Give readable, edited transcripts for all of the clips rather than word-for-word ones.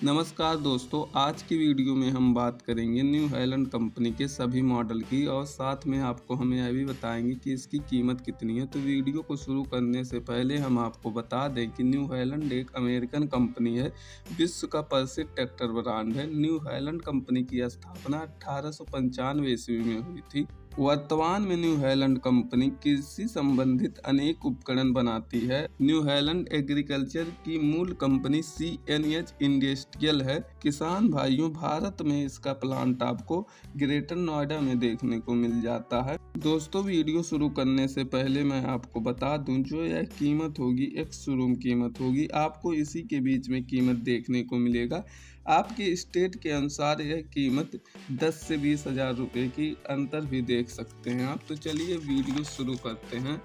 नमस्कार दोस्तों, आज की वीडियो में हम बात करेंगे न्यू हालैंड कंपनी के सभी मॉडल की और साथ में आपको हम यह भी बताएंगे कि इसकी कीमत कितनी है। तो वीडियो को शुरू करने से पहले हम आपको बता दें कि न्यू हालैंड एक अमेरिकन कंपनी है, विश्व का प्रसिद्ध ट्रैक्टर ब्रांड है। न्यू हालैंड कंपनी की स्थापना 1895 ईस्वी में हुई थी। वर्तमान में न्यू हालैंड कंपनी कृषि संबंधित अनेक उपकरण बनाती है। न्यू हालैंड एग्रीकल्चर की मूल कंपनी CNH इंडस्ट्रियल है। किसान भाइयों, भारत में इसका प्लांट आपको ग्रेटर नोएडा में देखने को मिल जाता है। दोस्तों, वीडियो शुरू करने से पहले मैं आपको बता दूं, जो यह कीमत होगी एक शोरूम कीमत होगी। आपको इसी के बीच में कीमत देखने को मिलेगा। आपके स्टेट के अनुसार यह कीमत 10 से 20 हज़ार रुपये की अंतर भी देख सकते हैं आप। तो चलिए वीडियो शुरू करते हैं।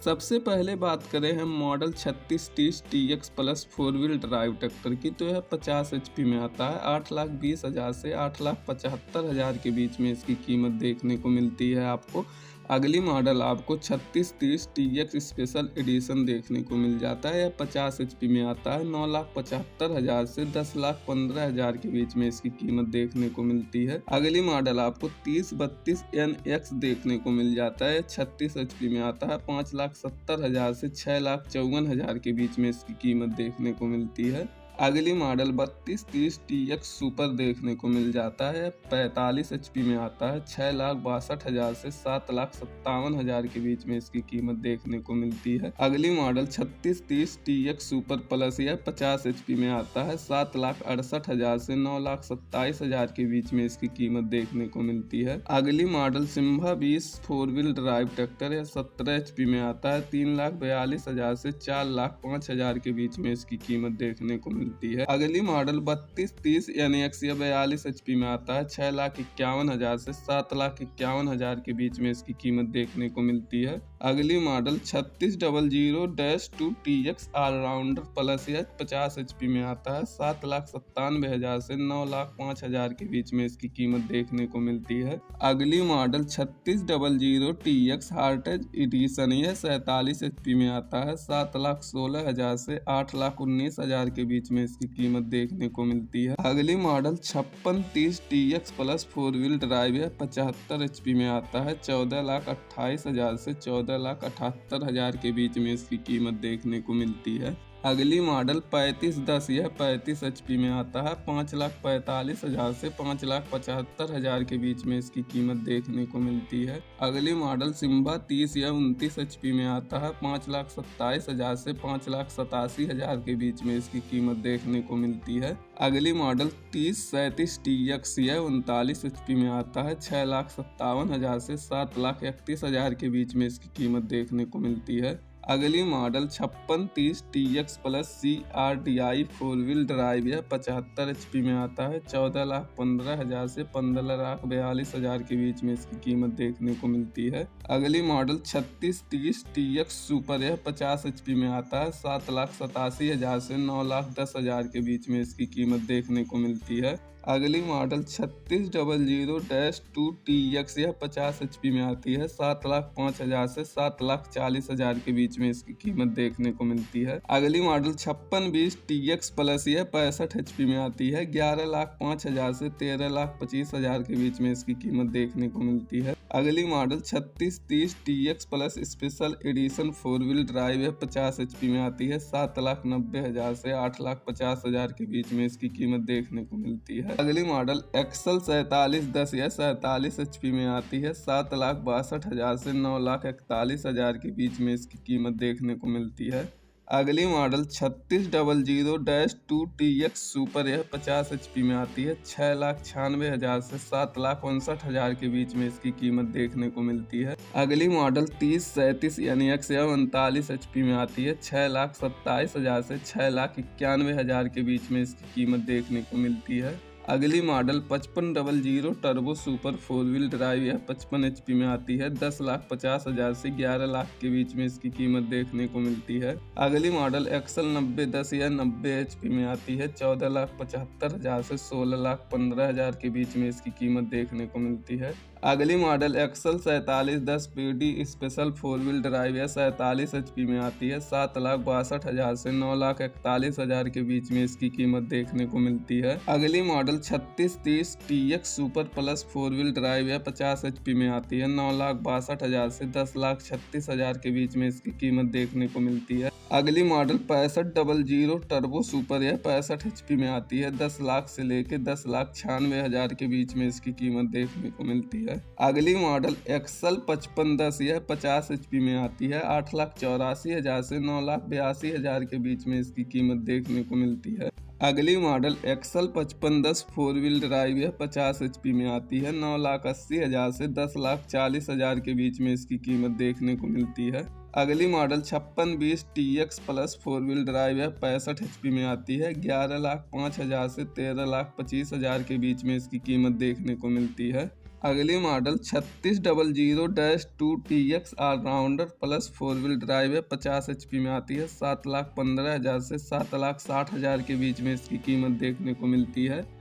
सबसे पहले बात करें हम model 3630 TX plus 4 wheel drive tractor की, तो यह 50 HP में आता है। 8,20,000 से 8,75,000 के बीच में इसकी कीमत देखने को मिलती है आपको। अगली मॉडल आपको 3630 TX स्पेशल एडिशन देखने को मिल जाता है। यह 50 HP में आता है। 9,75,000 से 10,15,000 के बीच में इसकी कीमत देखने को मिलती है। अगली मॉडल आपको 3032 NX देखने को मिल जाता है। 36 HP में आता है। 5,70,000 से 6,54,000 के बीच में इसकी कीमत देखने को मिलती है। अगली मॉडल 3230 TX सुपर देखने को मिल जाता है। 45 HP में आता है। 6,62,000 से 7,57,000 के बीच में इसकी कीमत देखने को मिलती है। अगली मॉडल 3630 TX सुपर प्लस, यह 50 HP में आता है। 7,68,000 से 9,27,000 के बीच में इसकी कीमत देखने को मिलती है। अगली model Simba 20 4 wheel drive tractor, यह 17 HP में आता है। 3,42,000 से 4,05,000 के बीच में इसकी कीमत देखने को मिलती है। अगली मॉडल 3230 NX, यह 42 HP में आता है। 6,51,000 से 7,51,000 के बीच में इसकी कीमत देखने को मिलती है। अगली मॉडल 3600-2 TX ऑलराउंडर प्लस, यह 50 HP में आता है। 7,97,000 से 9,05,000 के बीच में इसकी कीमत देखने को मिलती है। अगली मॉडल 3600 TX हार्टेज एडिशन, यह 47 HP में आता है। 7,16,000 से 8,19,000 के बीच में इसकी कीमत देखने को मिलती है। अगली model 5630 TX plus 4 wheel drive, यह 75 HP में आता है। 14,28,000 से 14,78,000 के बीच में इसकी कीमत देखने को मिलती है। अगली मॉडल 3510, यह 35 HP में आता है। 5,45,000 से 5,75,000 के बीच में इसकी कीमत देखने को मिलती है। अगली मॉडल सिम्बा 30, यह 29 HP में आता है। 5,27,000 से 5,87,000 के बीच में इसकी कीमत देखने को मिलती है। अगली मॉडल 3037 TX, यह 39 HP में आता है। 6,57,000 से 7,31,000 के बीच में इसकी कीमत देखने को मिलती है। अगली model 5630 TX plus CRDI 4 wheel drive, यह 75 HP में आता है। 14,15,000 से 15,42,000 के बीच में इसकी कीमत देखने को मिलती है। अगली मॉडल 3630 TX सुपर, यह 50 HP में आता है। 7,87,000 से 9,10,000 के बीच में इसकी कीमत देखने को मिलती है। अगली मॉडल 3600-2 TX, यह 50 HP में आती है। 7,05,000 से 7,40,000 के बीच में इसकी कीमत देखने को मिलती है। अगली मॉडल 5620 TX प्लस, यह 65 HP में आती है। 11,05,000 से 13,25,000 के बीच में इसकी कीमत देखने को मिलती है। अगली model 3630 TX plus special edition 4 wheel drive, यह 50 HP में आती है। 7,90,000 से 8,50,000 के बीच में इसकी कीमत देखने को मिलती है। अगली मॉडल एक्सल 4710, यह 47 HP में आती है। 7,62,000 से 9,41,000 के बीच में इसकी कीमत देखने को मिलती है। अगली मॉडल 3600-2 TX सुपर, यह 50 HP में आती है। 6,96,000 से 7,59,000 के बीच में इसकी कीमत देखने को मिलती है। अगली मॉडल 3037 NX, यह 39 HP में आती है। 6,27,000 से 6,91,000 के बीच में इसकी कीमत देखने को मिलती है। अगली model 5500 turbo super 4 wheel drive यह 55 HP में आती है। 10,50,000 से 11 लाख के बीच में इसकी कीमत देखने को मिलती है। अगली मॉडल एक्सल 9010 यह 90 HP में आती है। 14,75,000 से 16,15,000 के बीच में इसकी कीमत देखने को मिलती है। अगली model Excel 4710 PD special 4 wheel drive या 47 HP में आती है। 7,62,000 से 9,41,000 के बीच में इसकी कीमत देखने को मिलती है। अगली model 3630 TX super plus 4 wheel drive या 50 HP में आती है। 9,62,000 से 10,36,000 के बीच में इसकी कीमत देखने को मिलती है। अगली मॉडल 6500 टर्बो सुपर यह 65 HP में आती है। 10 लाख से लेकर 10,96,000 के बीच में इसकी कीमत देखने को मिलती है। अगली मॉडल एक्सल 5510 यह 50 HP में आती है। 8,84,000 से 9,82,000 के बीच में इसकी कीमत देखने को मिलती है। अगली मॉडल एक्सल 5510 4 व्हील ड्राइव यह 50 HP में आती है। 9,80,000 से 10,40,000 के बीच में इसकी कीमत देखने को मिलती है। अगली model 5620 TX plus 4 wheel drive यह 65 HP में आती है। 11,05,000 से 13,25,000 के बीच में इसकी कीमत देखने को मिलती है। अगली model 3600-2 TX allrounder plus 4 wheel drive है 50 HP में आती है। 7,15,000 से 7,60,000 के बीच में इसकी कीमत देखने को मिलती है।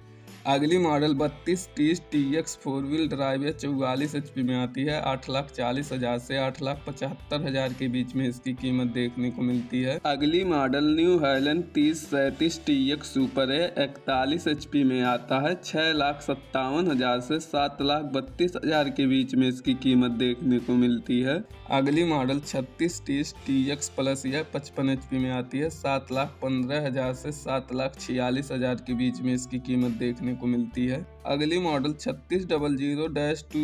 अगली मॉडल 3230 TX 4 व्हील ड्राइव है 44 HP में आती है। 8,40,000 से 8,75,000 के बीच में इसकी कीमत देखने को मिलती है। अगली model new highland 3037 TX super है 41 HP में आता है। 6,57,000 से 7,32,000 के बीच में इसकी कीमत देखने को मिलती है। अगली मॉडल 3630 TX प्लस यह 55 HP में आती है। 7,15,000 से 7,46,000 के बीच में इसकी कीमत देखने को मिलती है। अगली मॉडल 3600-2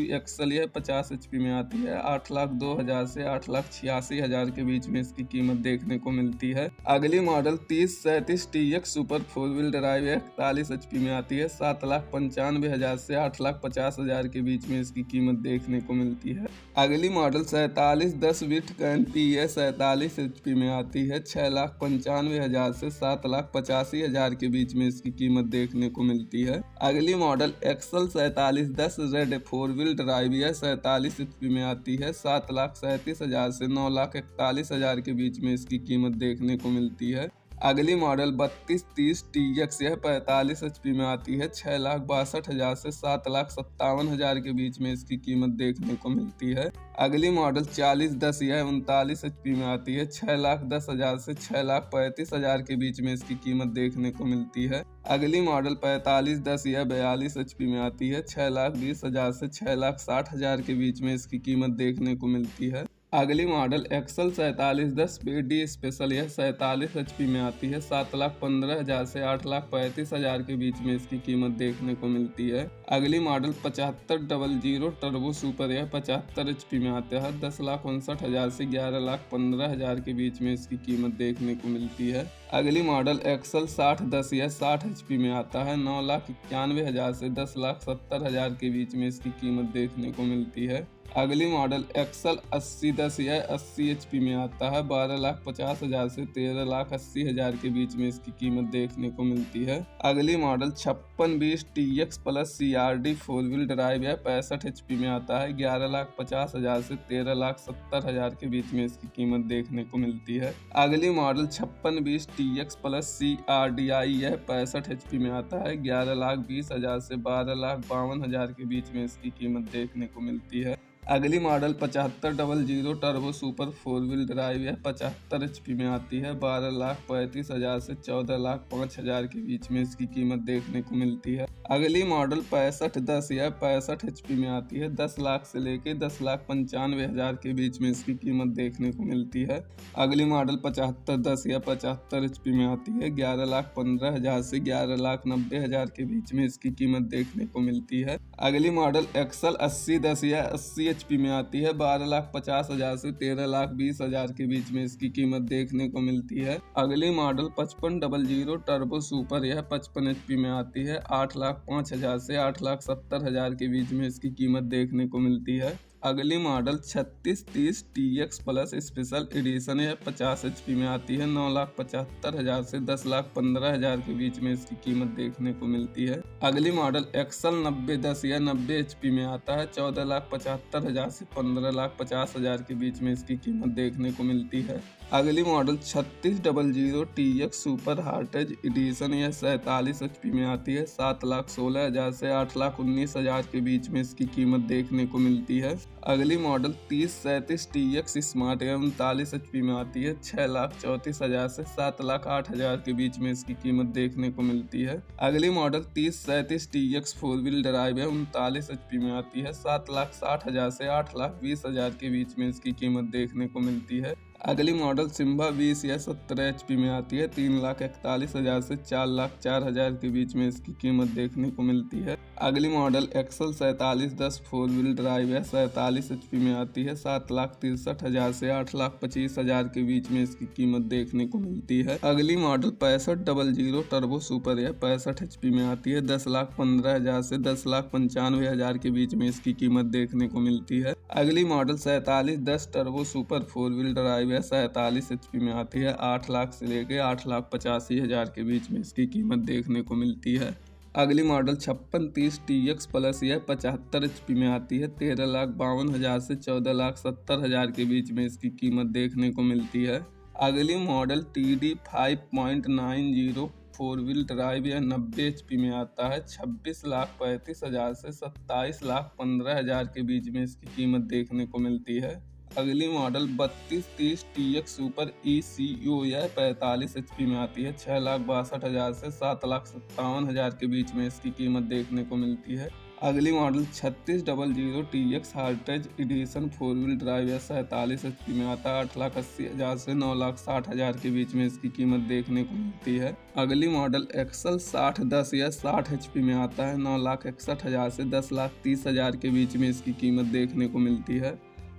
XL यह 50 HP में आती है। 8,02,000 से 8,86,000 के बीच में इसकी कीमत देखने को मिलती है। अगली model 3037 TX super 4 wheel drive यह 41 HP में आती है। 7,95,000 से 8,50,000 के बीच में इसकी कीमत देखने को मिलती है। अगली मॉडल 4710 विटकैन PS 47 HP में आती है। 6,95,000 से 7,85,000 के बीच में इसकी कीमत देखने को मिलती है। अगली model Excel 4710 red 4 wheel drive यह 47 HP में आती है। 7,37,000 से 9,41,000 के बीच में इसकी कीमत देखने को मिलती है। अगली मॉडल 3230 TX यह 45 HP में आती है। 6,62,000 से 7,57,000 के बीच में इसकी कीमत देखने को मिलती है। अगली मॉडल 4010 यह 39 HP में आती है। 6,10,000 से 6,35,000 के बीच में इसकी कीमत देखने को मिलती है। अगली मॉडल 4510 यह 42 HP में आती है। 6,20,000 से 6,60,000 के बीच में इसकी कीमत देखने को मिलती है। अगली मॉडल एक्सल 4710 PD स्पेशल यह 47 HP में आती है। 7,15,000 से 8,35,000 के बीच में इसकी कीमत देखने को मिलती है। अगली मॉडल 7500 टर्बो सुपर यह 75 HP में आता है। 10,59,000 से 11,15,000 के बीच में इसकी कीमत देखने को मिलती है। अगली मॉडल एक्सल 6010 यह 60 HP में आता है। 9,91,000 से 10,70,000 के बीच में इसकी कीमत देखने को मिलती है। अगली मॉडल एक्सल 8010 यह 80 HP में आता है। 12,50,000 से 13,80,000 के बीच में इसकी कीमत देखने को मिलती है। अगली model 5620 TX plus CRD 4 wheel drive यह 65 HP में आता है। 11,50,000 से 13,70,000 के बीच में इसकी कीमत देखने को मिलती है। अगली मॉडल 5620 TX प्लस CRDI यह 65 HP में आता है। 11,20,000 से 12,52,000 के बीच में इसकी कीमत देखने को मिलती है। अगली model 7500 turbo super 4 wheel drive यह 75 HP में आती है। 12,35,000 से 14,05,000 के बीच में इसकी कीमत देखने को मिलती है। अगली मॉडल 6510 यह 65 HP में आती है। 10 लाख से लेकर 10,95,000 के बीच में इसकी कीमत देखने को मिलती है। अगली मॉडल 7510 यह 75 HP में आती है। 11,15,000 से 11,90,000 के बीच में इसकी कीमत देखने को मिलती है। अगली मॉडल एक्सल 8010 यह 80 HP में आती है। 12,50,000 से 13,20,000 के बीच में इसकी कीमत देखने को मिलती है। अगली मॉडल 5500 टर्बो सुपर यह 55 HP में आती है। 8,05,000 से 8,70,000 के बीच में इसकी कीमत देखने को मिलती है। अगली model 3630 TX plus special edition है, 50 HP में आती है। 9,75,000 से 10,15,000 के बीच में इसकी कीमत देखने को मिलती है। अगली मॉडल एक्सल 9010 या 90 HP में आता है। 14,75,000 से 15,50,000 के बीच में इसकी कीमत देखने को मिलती है। अगली model 3600 TX super heritage addition या 47 HP में आती है। 7,16,000 से 8,19,000 के बीच में इसकी कीमत देखने को मिलती है। अगली मॉडल 3037 TX स्मार्ट या 39 HP में आती है। 6,34,000 से 7,08,000 के बीच में इसकी कीमत देखने को मिलती है। अगली मॉडल 3037 TX 4 व्हील ड्राइव है, 39 HP में आती है। 7,60,000 से 8,20,000 के बीच में इसकी कीमत देखने को मिलती है। अगली मॉडल सिम्बा 20 या 17 HP में आती है। 3,41,000 से 4,04,000 के बीच में इसकी कीमत देखने को मिलती है। अगली मॉडल एक्सल 4710 4 व्हील ड्राइव है, 47 HP में आती है। 7,63,000 से 8,25,000 के बीच में इसकी कीमत देखने को मिलती है। अगली मॉडल 6500 टर्बो सुपर है, 65 HP में आती है। 10,15,000 से 10,95,000 के बीच में इसकी कीमत देखने को मिलती है। अगली model 4710 turbo super 4 wheel drive 47 HP में आती है। 8 लाख से लेकर 8,85,000 के बीच में इसकी कीमत देखने को मिलती है। अगली मॉडल 5630 TX प्लस यह 75 HP में आती है। 13,52,000 से 14,70,000 के बीच में इसकी कीमत देखने को मिलती है। अगली मॉडल TD 5.90 4 व्हील ड्राइव या 90 HP में आता है। 26,35,000 से 27,15,000 के बीच में इसकी कीमत देखने को मिलती है। अगली मॉडल 3230 TX सुपर ECO या 45 HP में आती है। 6,62,000 से 7,57,000 के बीच में इसकी कीमत देखने को मिलती है। अगली model 3600 TX heritage edition 4 wheel drive या 47 HP में आता है। 8,80,000 से 9,60,000 के बीच में इसकी कीमत देखने को मिलती है। अगली मॉडल एक्सल 6010 या 60 HP में आता है। 9,61,000 से 10,30,000 के बीच में इसकी कीमत देखने को मिलती है।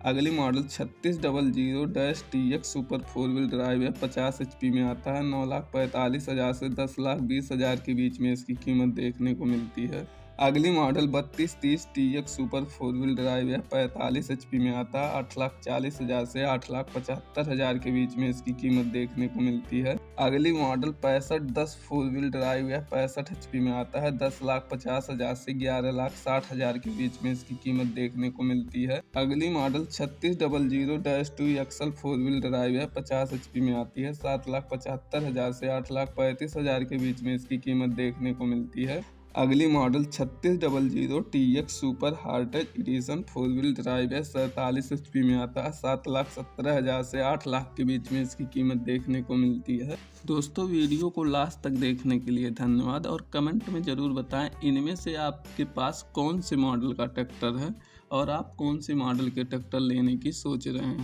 अगली model 3600 TX super 4 wheel drive है, 50 HP में आता है। 9,45,000 से 10,20,000 के बीच में इसकी कीमत देखने को मिलती है। अगली model 3230 TX super 4 wheel drive है, 45 HP में आता है। 8,40,000 से 8,75,000 के बीच में इसकी कीमत देखने को मिलती है। अगली मॉडल 6510 4 व्हील ड्राइव है, 65 HP में आता है। 10,50,000 से 11,60,000 के बीच में इसकी कीमत देखने को मिलती है। अगली मॉडल 3600 एक्सल 4 व्हील ड्राइव है, 50 HP में आती है। 7,75,000 से 8,35,000 के बीच में इसकी कीमत देखने को मिलती है। अगली model 3600 TX super heritage edition 4 wheel drive है, 47 HP में आता है। 7,17,000 से 8 लाख के बीच में इसकी कीमत देखने को मिलती है। दोस्तों, वीडियो को लास्ट तक देखने के लिए धन्यवाद और कमेंट में ज़रूर बताएं इनमें से आपके पास कौन से मॉडल का ट्रैक्टर है और आप कौन से मॉडल के ट्रैक्टर लेने की सोच रहे हैं।